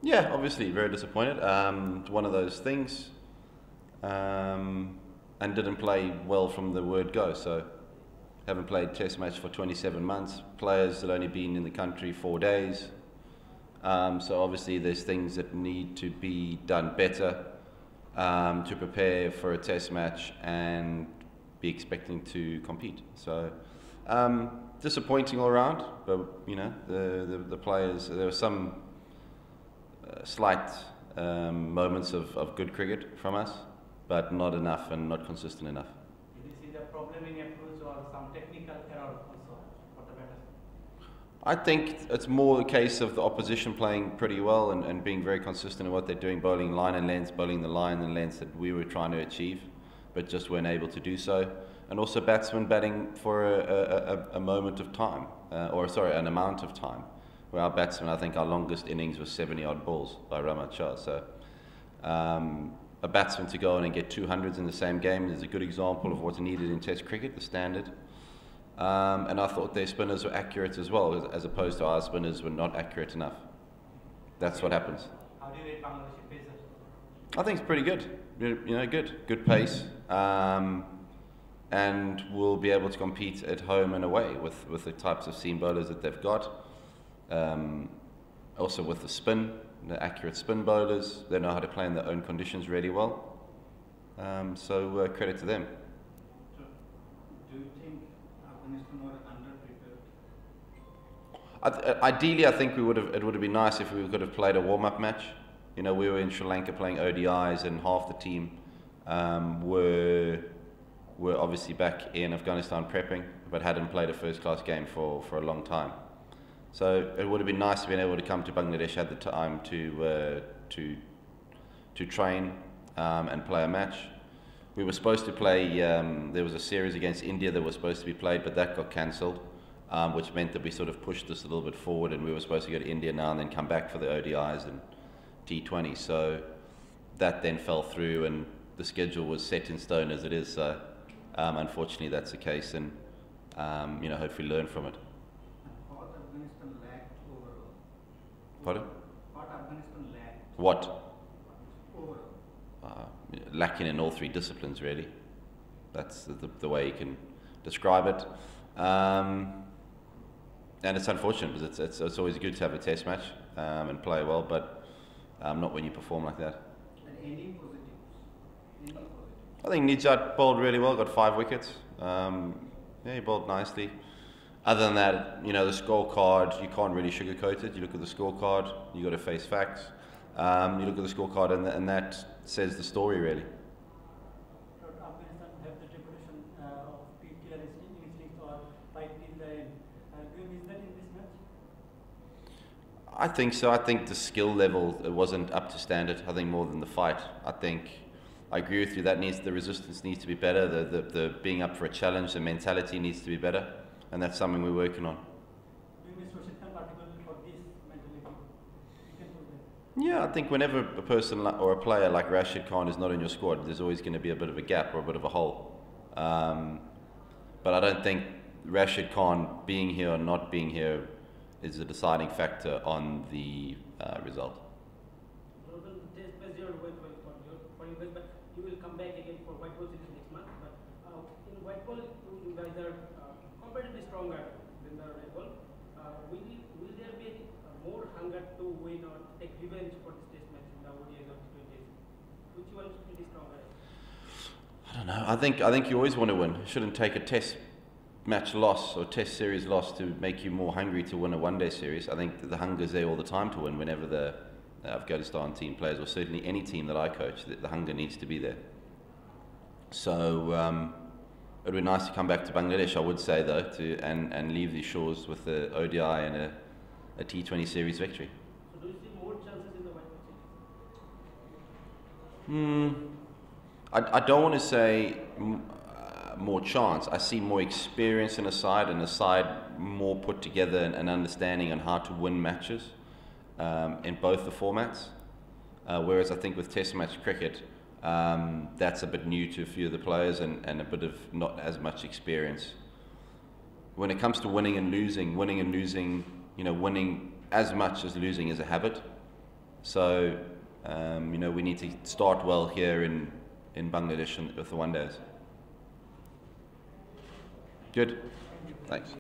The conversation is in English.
Yeah, obviously very disappointed. It's one of those things, and didn't play well from the word go. So haven't played Test match for 27 months. Players that only been in the country 4 days. So obviously there's things that need to be done better to prepare for a Test match and be expecting to compete. So disappointing all around, but you know the players. There were some slight moments of good cricket from us, but not enough and not consistent enough. Did you see the problem in approach or some technical error also for the batters? I think it's more a case of the opposition playing pretty well and being very consistent in what they're doing, bowling line and lengths, bowling the line and lengths that we were trying to achieve, but just weren't able to do so. And also batsmen batting for a moment of time, an amount of time. Where our batsmen, I think our longest innings was 70-odd balls by Rahmat Shah. So a batsman to go in and get 200s in the same game is a good example of what's needed in Test cricket, the standard. And I thought their spinners were accurate as well, as opposed to our spinners were not accurate enough. That's what happens. How do you rate Bangladeshi pacers? I think it's pretty good. You know, good pace. And we'll be able to compete at home and away with the types of seam bowlers that they've got. Also with the spin, the accurate spin bowlers, they know how to play in their own conditions really well. So credit to them. So, do you think Afghanistan were underprepared? Ideally, I think it would have been nice if we could have played a warm-up match. You know, we were in Sri Lanka playing ODIs, and half the team were obviously back in Afghanistan prepping, but hadn't played a first-class game for a long time. So it would have been nice to be able to come to Bangladesh at the time to train and play a match. We were supposed to play. There was a series against India that was supposed to be played, but that got cancelled, which meant that we sort of pushed this a little bit forward, and we were supposed to go to India now and then come back for the ODIs and T20. So that then fell through, and the schedule was set in stone as it is. So unfortunately, that's the case, and you know, hopefully learn from it. What Afghanistan lacked overall? Pardon? What Afghanistan lacked What? overall? Lacking in all three disciplines, really. That's the way you can describe it. And it's unfortunate because it's always good to have a Test match and play well, but not when you perform like that. And any positives? Any positives? I think Nijat bowled really well, got 5 wickets. Yeah, he bowled nicely. Other than that, you know, the scorecard, you can't really sugarcoat it. You look at the scorecard, you got to face facts. You look at the scorecard, and that says the story, really. Afghanistan have the reputation of PTR instincts or fight in the end. Do you miss that in this match? I think so. I think the skill level wasn't up to standard. I think more than the fight. I agree with you. The resistance needs to be better. The being up for a challenge, the mentality needs to be better, and that's something we're working on. Do you miss Rashid Khan particularly for this mentality? You can do that. Yeah, I think whenever a person or a player like Rashid Khan is not in your squad, there's always going to be a bit of a gap or a bit of a hole. But I don't think Rashid Khan being here or not being here is a deciding factor on the result. Test match you are going for you guys, but you will come back again for white ball series next month. But in white ball, you guys are comparatively stronger than the red ball. Will there be more hunger to win or take revenge for this test match in the ODIs or T20s? Which one is pretty stronger? I don't know. I think you always want to win. You shouldn't take a Test match loss or Test series loss to make you more hungry to win a one-day series. I think the hunger's there all the time to win whenever the Afghanistan team plays, or certainly any team that I coach. The hunger needs to be there. So it would be nice to come back to Bangladesh, I would say, though, and leave these shores with the ODI and a T20 series victory. So do you see more chances in the white ball series? I don't want to say more chance. I see more experience in a side, and a side more put together and understanding on how to win matches in both the formats. Whereas I think with Test match cricket, that's a bit new to a few of the players and a bit of not as much experience. When it comes to winning and losing, you know, winning as much as losing is a habit. So, you know, we need to start well here in Bangladesh with the one days. Good. Thanks.